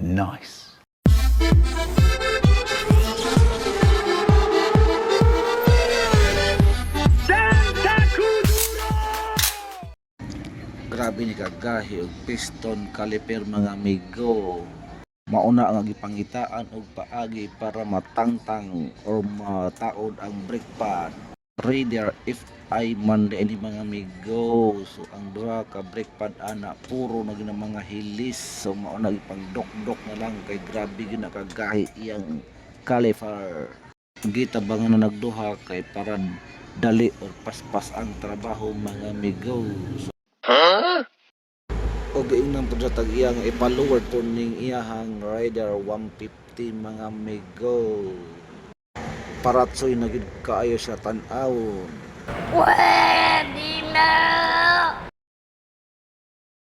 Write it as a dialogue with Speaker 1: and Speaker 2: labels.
Speaker 1: Nice.
Speaker 2: Grabe ni kagahi og piston caliper mga amigo. Mauna ang gipangitaan og paagi para matangtang or mataod ang brake pad. Radar if I man ni mga amigo. So ang duha ka brake pad ana puro na gina mga hilis. So mauna gipangdok-dok na lang kay grabe gyud nakagahi iyang caliper. Gitabangan na nagduha kay para dali or paspas ang trabaho mga amigo. Og inang pud sa tag-iya nga ipa-lower tuning iyahang Rider 150 mga amigo. Paratsoy na gid kaayo siya tan-awon.
Speaker 3: Pwede na!